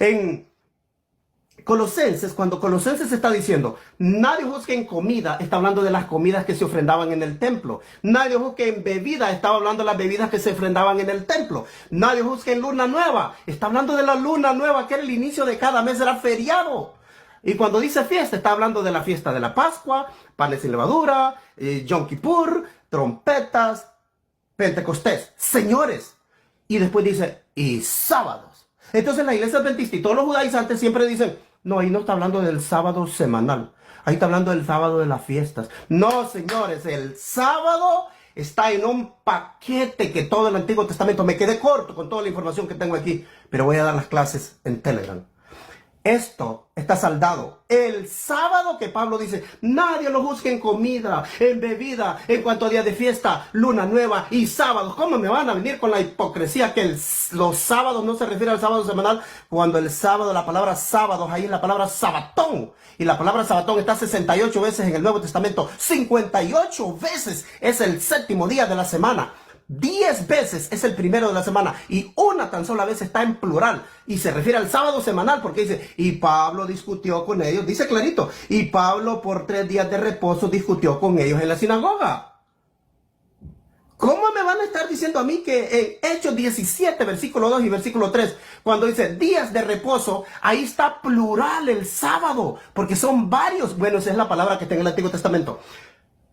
En Colosenses, cuando Colosenses está diciendo, nadie juzgue en comida, está hablando de las comidas que se ofrendaban en el templo. Nadie juzgue en bebida, estaba hablando de las bebidas que se ofrendaban en el templo. Nadie juzgue en luna nueva, está hablando de la luna nueva, que era el inicio de cada mes, era feriado. Y cuando dice fiesta, está hablando de la fiesta de la Pascua, panes sin levadura, Yom Kippur, trompetas, Pentecostés, señores. Y después dice, y sábados. Entonces la iglesia adventista y todos los judaizantes siempre dicen, no, ahí no está hablando del sábado semanal. Ahí está hablando del sábado de las fiestas. No, señores, el sábado está en un paquete que todo el Antiguo Testamento. Me quedé corto con toda la información que tengo aquí, pero voy a dar las clases en Telegram. Esto está saldado. El sábado que Pablo dice, nadie lo juzgue en comida, en bebida, en cuanto a día de fiesta, luna nueva y sábados. ¿Cómo me van a venir con la hipocresía que los sábados no se refiere al sábado semanal? Cuando el sábado, la palabra sábados, ahí es la palabra sabatón. Y la palabra sabatón está 68 veces en el Nuevo Testamento. 58 veces es el séptimo día de la semana. 10 veces es el primero de la semana y una tan sola vez está en plural y se refiere al sábado semanal porque dice, y Pablo discutió con ellos, dice clarito, y Pablo por 3 días de reposo discutió con ellos en la sinagoga. ¿Cómo me van a estar diciendo a mí que en Hechos 17, versículo 2 y versículo 3, cuando dice días de reposo, ahí está plural el sábado, porque son varios? Bueno, esa es la palabra que está en el Antiguo Testamento.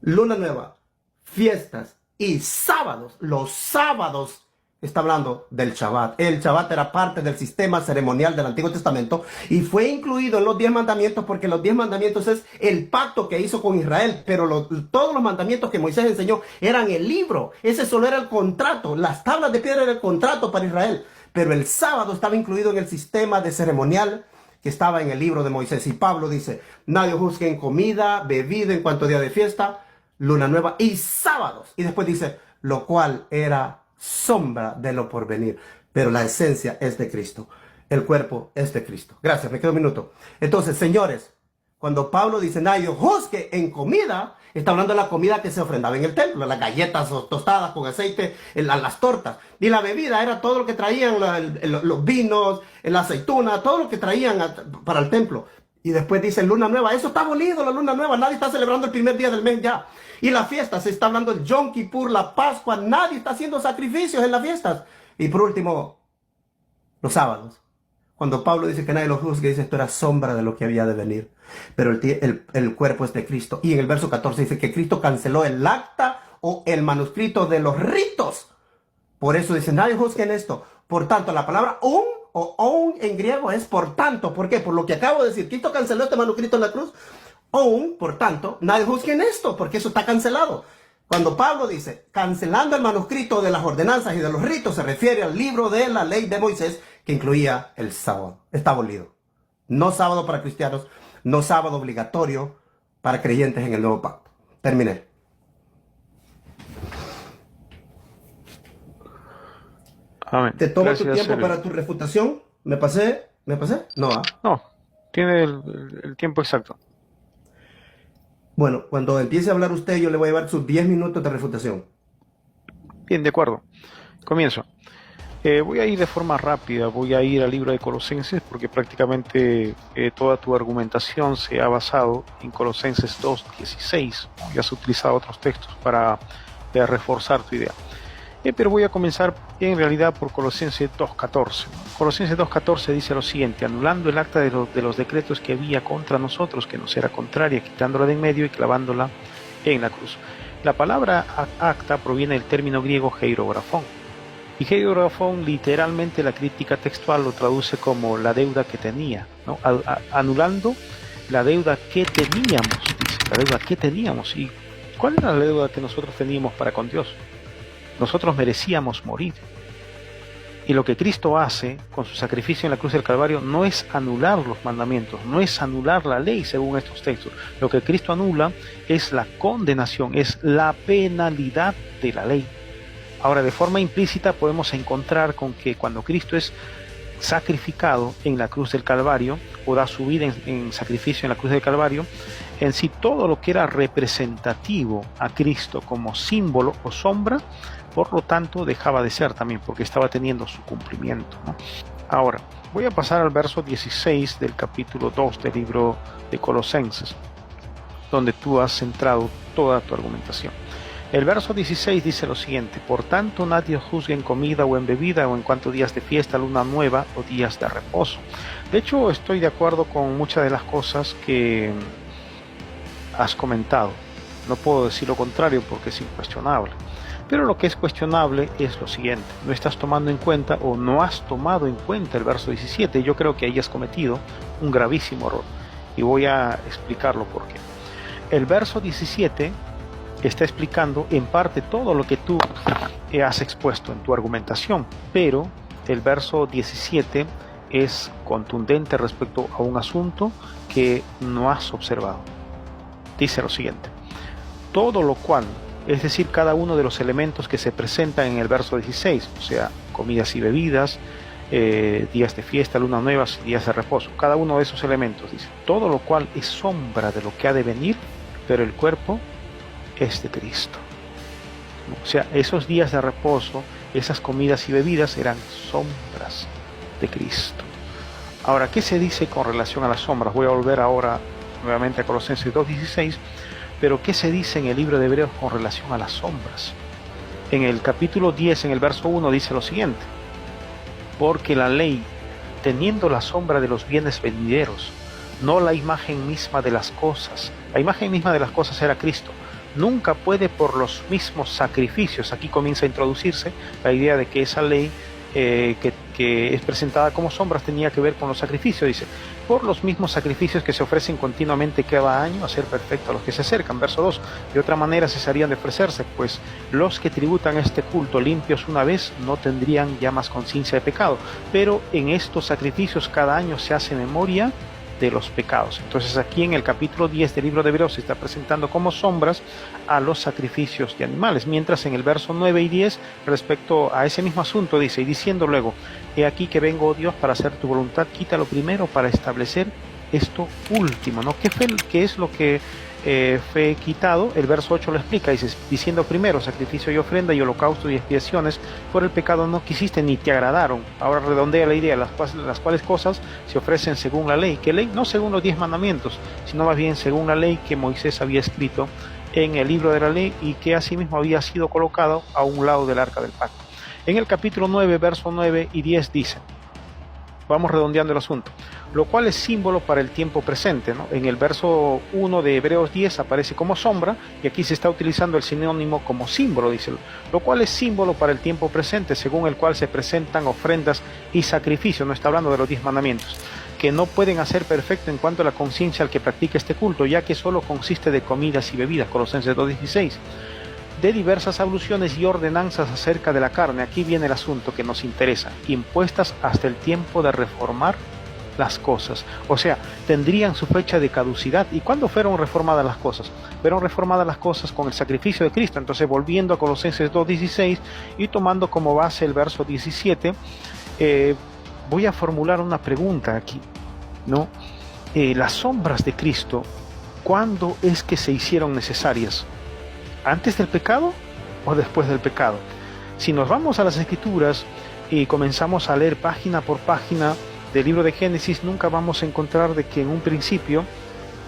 Luna nueva, fiestas y sábados. Los sábados está hablando del Shabbat. El Shabbat era parte del sistema ceremonial del Antiguo Testamento y fue incluido en los 10 mandamientos porque los 10 mandamientos es el pacto que hizo con Israel, pero todos los mandamientos que Moisés enseñó eran el libro. Ese solo era el contrato. Las tablas de piedra eran el contrato para Israel, pero el sábado estaba incluido en el sistema de ceremonial que estaba en el libro de Moisés. Y Pablo dice, nadie juzgue en comida, bebida, en cuanto a día de fiesta, luna nueva y sábados. Y después dice, lo cual era sombra de lo por venir. Pero la esencia es de Cristo. El cuerpo es de Cristo. Gracias, me quedo un minuto. Entonces, señores, cuando Pablo dice, nadie juzgue en comida, está hablando de la comida que se ofrendaba en el templo. Las galletas tostadas con aceite, las tortas. Y la bebida era todo lo que traían, los vinos, la aceituna, todo lo que traían para el templo. Y después dice luna nueva. Eso está abolido, la luna nueva. Nadie está celebrando el primer día del mes ya. Y la fiesta, se está hablando del Yom Kippur, la Pascua. Nadie está haciendo sacrificios en las fiestas. Y por último, los sábados. Cuando Pablo dice que nadie lo juzgue, dice esto era sombra de lo que había de venir. Pero el cuerpo es de Cristo. Y en el verso 14 dice que Cristo canceló el acta o el manuscrito de los ritos. Por eso dice, nadie juzgue en esto. Por tanto, la palabra on en griego es por tanto. ¿Por qué? Por lo que acabo de decir. Cristo canceló este manuscrito en la cruz. Por tanto, nadie juzgue en esto, porque eso está cancelado. Cuando Pablo dice, cancelando el manuscrito de las ordenanzas y de los ritos, se refiere al libro de la ley de Moisés, que incluía el sábado. Está abolido. No sábado para cristianos, no sábado obligatorio para creyentes en el nuevo pacto. Terminé. Amén. ¿Te tomo Gracias, tu tiempo Sergio. para tu refutación? ¿Me pasé? ¿Me pasé? No, No, tiene el tiempo exacto. Bueno, cuando empiece a hablar usted, yo le voy a llevar sus 10 minutos de refutación. Bien, de acuerdo. Comienzo. Voy a ir de forma rápida, voy a ir al libro de Colosenses porque prácticamente toda tu argumentación se ha basado en Colosenses 2:16 y has utilizado otros textos para reforzar tu idea. Pero voy a comenzar en realidad por Colosenses 2:14. Colosenses 2:14 dice lo siguiente: anulando el acta de los decretos que había contra nosotros, que nos era contraria, quitándola de en medio y clavándola en la cruz. La palabra acta proviene del término griego heirografón. Y heirografón, literalmente, la crítica textual lo traduce como la deuda que tenía, ¿no? Anulando la deuda que teníamos, dice, la deuda que teníamos. ¿Y cuál era la deuda que nosotros teníamos para con Dios? Nosotros merecíamos morir. Y lo que Cristo hace con su sacrificio en la cruz del Calvario no es anular los mandamientos, no es anular la ley según estos textos. Lo que Cristo anula es la condenación, es la penalidad de la ley. Ahora, de forma implícita podemos encontrar con que cuando Cristo es sacrificado en la cruz del Calvario, o da su vida en sacrificio en la cruz del Calvario, en sí todo lo que era representativo a Cristo como símbolo o sombra, por lo tanto dejaba de ser también, porque estaba teniendo su cumplimiento, ¿no? Ahora, Voy a pasar al verso 16 del capítulo 2 del libro de Colosenses, donde tú has centrado toda tu argumentación. El verso 16 dice lo siguiente: por tanto nadie os juzgue en comida o en bebida o en cuanto días de fiesta, luna nueva o días de reposo. De hecho, estoy de acuerdo con muchas de las cosas que has comentado. No puedo decir lo contrario porque es incuestionable. Pero lo que es cuestionable es lo siguiente: no estás tomando en cuenta o no has tomado en cuenta el verso 17. Yo creo que ahí has cometido un gravísimo error y voy a explicarlo por qué. El verso 17 está explicando en parte todo lo que tú has expuesto en tu argumentación, pero el verso 17 es contundente respecto a un asunto que no has observado. Dice lo siguiente: todo lo cual, es decir, cada uno de los elementos que se presentan en el verso 16, o sea, comidas y bebidas, días de fiesta, lunas nuevas, días de reposo, cada uno de esos elementos, dice, todo lo cual es sombra de lo que ha de venir, pero el cuerpo es de Cristo. O sea, esos días de reposo, esas comidas y bebidas eran sombras de Cristo. Ahora, ¿qué se dice con relación a las sombras? Voy a volver ahora nuevamente a Colosenses 2:16, pero ¿qué se dice en el libro de Hebreos con relación a las sombras? En el capítulo 10, en el verso 1, dice lo siguiente: porque la ley, teniendo la sombra de los bienes venideros, no la imagen misma de las cosas. La imagen misma de las cosas era Cristo. Nunca puede por los mismos sacrificios. Aquí comienza a introducirse la idea de que esa ley que es presentada como sombras tenía que ver con los sacrificios. Dice, por los mismos sacrificios que se ofrecen continuamente cada año a ser perfectos a los que se acercan. Verso 2, de otra manera cesarían de ofrecerse, pues los que tributan este culto limpios una vez no tendrían ya más conciencia de pecado. Pero en estos sacrificios cada año se hace memoria de los pecados. Entonces aquí en el capítulo 10 del libro de Hebreos se está presentando como sombras a los sacrificios de animales, mientras en el verso 9 y 10 respecto a ese mismo asunto dice, y diciendo luego, he aquí que vengo, oh Dios, para hacer tu voluntad, quita lo primero para establecer esto último, ¿no? ¿Qué es lo que fue quitado? El verso 8 lo explica, dice, diciendo primero, sacrificio y ofrenda y holocausto y expiaciones, por el pecado no quisiste ni te agradaron. Ahora redondea la idea, las cuales cosas se ofrecen según la ley. ¿Qué ley? No según los 10 mandamientos, sino más bien según la ley que Moisés había escrito en el libro de la ley y que asimismo había sido colocado a un lado del arca del pacto. En el capítulo 9, verso 9 y 10 dice, vamos redondeando el asunto, lo cual es símbolo para el tiempo presente, ¿no? En el verso 1 de Hebreos 10 aparece como sombra y aquí se está utilizando el sinónimo como símbolo, dice, lo cual es símbolo para el tiempo presente, según el cual se presentan ofrendas y sacrificios, no está hablando de los 10 mandamientos, que no pueden hacer perfecto en cuanto a la conciencia al que practica este culto, ya que solo consiste de comidas y bebidas, Colosenses 2:16, de diversas alusiones y ordenanzas acerca de la carne. Aquí viene el asunto que nos interesa, impuestas hasta el tiempo de reformar las cosas, o sea, tendrían su fecha de caducidad. ¿Y cuándo fueron reformadas las cosas? Fueron reformadas las cosas con el sacrificio de Cristo. Entonces, volviendo a Colosenses 2:16 y tomando como base el verso 17, voy a formular una pregunta aquí, ¿no? Las sombras de Cristo, ¿cuándo es que se hicieron necesarias? ¿Antes del pecado o después del pecado? Si nos vamos a las Escrituras y comenzamos a leer página por página del libro de Génesis, nunca vamos a encontrar de que en un principio,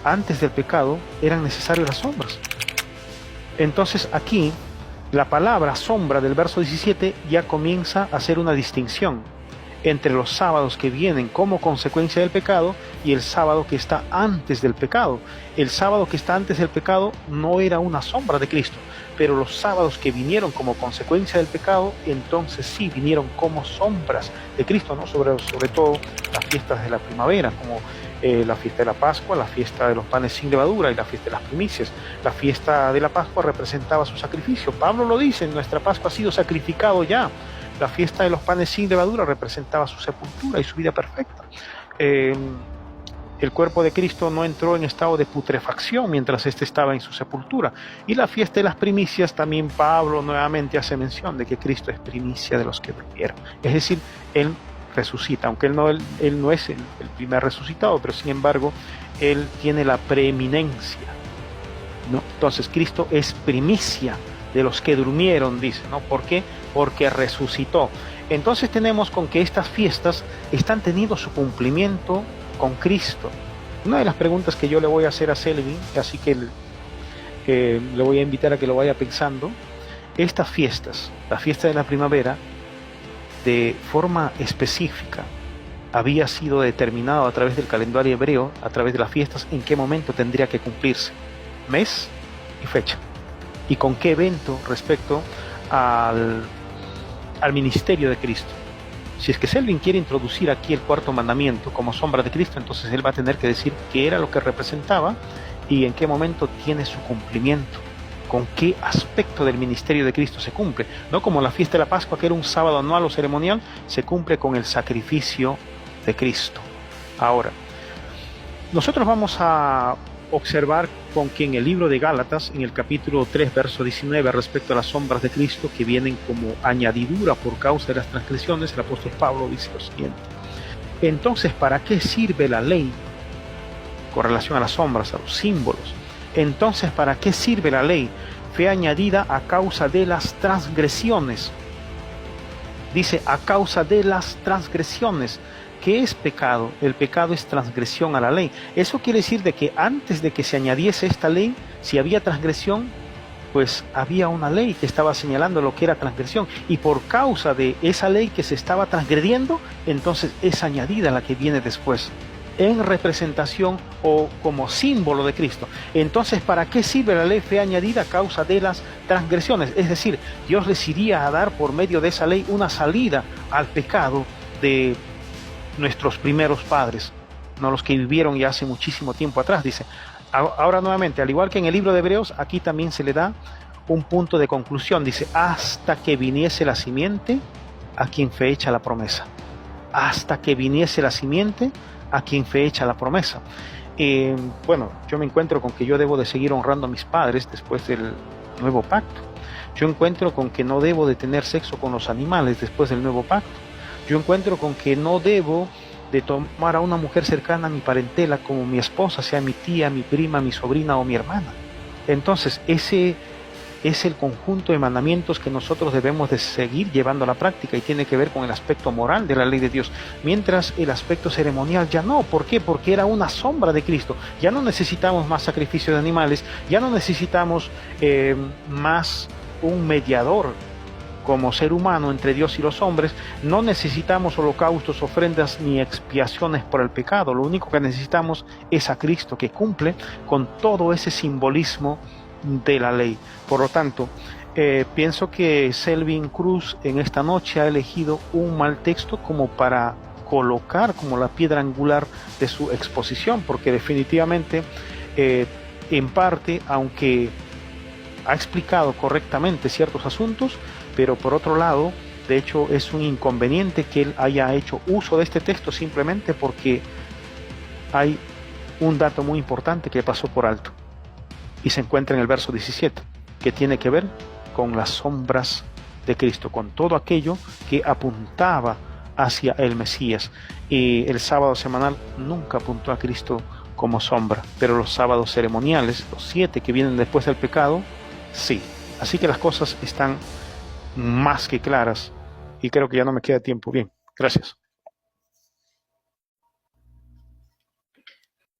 antes del pecado, eran necesarias las sombras. Entonces aquí, la palabra sombra del verso 17 ya comienza a hacer una distinción entre los sábados que vienen como consecuencia del pecado y el sábado que está antes del pecado. El sábado que está antes del pecado no era una sombra de Cristo, pero los sábados que vinieron como consecuencia del pecado, entonces sí vinieron como sombras de Cristo, ¿no? Sobre todo las fiestas de la primavera, como la fiesta de la Pascua, la fiesta de los panes sin levadura y la fiesta de las primicias. La fiesta de la Pascua representaba su sacrificio. Pablo lo dice, nuestra Pascua ha sido sacrificado ya. La fiesta de los panes sin levadura representaba su sepultura y su vida perfecta. El cuerpo de Cristo no entró en estado de putrefacción mientras éste estaba en su sepultura. Y la fiesta de las primicias, también Pablo nuevamente hace mención de que Cristo es primicia de los que durmieron. Es decir, Él resucita, aunque Él no es el primer resucitado, pero sin embargo, Él tiene la preeminencia, ¿no? Entonces, Cristo es primicia de los que durmieron, dice, ¿no? ¿Por qué? Porque resucitó. Entonces tenemos con que estas fiestas están teniendo su cumplimiento con Cristo. Una de las preguntas que yo le voy a hacer a Selvin, así que le voy a invitar a que lo vaya pensando, estas fiestas, la fiesta de la primavera, de forma específica, había sido determinado a través del calendario hebreo, a través de las fiestas, en qué momento tendría que cumplirse, mes y fecha, y con qué evento respecto al ministerio de Cristo. Si es que Selvin quiere introducir aquí el cuarto mandamiento como sombra de Cristo, entonces él va a tener que decir qué era lo que representaba y en qué momento tiene su cumplimiento, con qué aspecto del ministerio de Cristo se cumple. No como la fiesta de la Pascua, que era un sábado anual o ceremonial, se cumple con el sacrificio de Cristo. Ahora, nosotros vamos a observar con que en el libro de Gálatas, en el capítulo 3, verso 19, respecto a las sombras de Cristo que vienen como añadidura por causa de las transgresiones, el apóstol Pablo dice lo siguiente: entonces, ¿para qué sirve la ley con relación a las sombras, a los símbolos? Entonces, ¿para qué sirve la ley? Fue añadida a causa de las transgresiones. Dice, a causa de las transgresiones. ¿Qué es pecado? El pecado es transgresión a la ley. Eso quiere decir de que antes de que se añadiese esta ley, si había transgresión, pues había una ley que estaba señalando lo que era transgresión. Y por causa de esa ley que se estaba transgrediendo, entonces es añadida la que viene después, en representación o como símbolo de Cristo. Entonces, ¿para qué sirve la ley? Fue añadida a causa de las transgresiones. Es decir, Dios les iría a dar por medio de esa ley una salida al pecado de nuestros primeros padres, no los que vivieron ya hace muchísimo tiempo atrás, dice. Ahora nuevamente, al igual que en el libro de Hebreos, aquí también se le da un punto de conclusión. Dice, hasta que viniese la simiente a quien fue hecha la promesa. Hasta que viniese la simiente a quien fue hecha la promesa. Bueno, yo me encuentro con que yo debo de seguir honrando a mis padres después del nuevo pacto. Yo encuentro con que no debo de tener sexo con los animales después del nuevo pacto. Yo encuentro con que no debo de tomar a una mujer cercana a mi parentela como mi esposa, sea mi tía, mi prima, mi sobrina o mi hermana. Entonces, ese es el conjunto de mandamientos que nosotros debemos de seguir llevando a la práctica y tiene que ver con el aspecto moral de la ley de Dios. Mientras el aspecto ceremonial ya no. ¿Por qué? Porque era una sombra de Cristo. Ya no necesitamos más sacrificio de animales, ya no necesitamos más un mediador como ser humano entre Dios y los hombres. No necesitamos holocaustos, ofrendas ni expiaciones por el pecado. Lo único que necesitamos es a Cristo, que cumple con todo ese simbolismo de la ley. Por lo tanto, pienso que Selvin Cruz en esta noche ha elegido un mal texto como para colocar como la piedra angular de su exposición, porque definitivamente en parte, aunque ha explicado correctamente ciertos asuntos, pero por otro lado, de hecho, es un inconveniente que él haya hecho uso de este texto simplemente porque hay un dato muy importante que pasó por alto y se encuentra en el verso 17, que tiene que ver con las sombras de Cristo, con todo aquello que apuntaba hacia el Mesías. Y el sábado semanal nunca apuntó a Cristo como sombra, pero los sábados ceremoniales, los 7 que vienen después del pecado, sí. Así que las cosas están más que claras y creo que ya no me queda tiempo. Bien, gracias.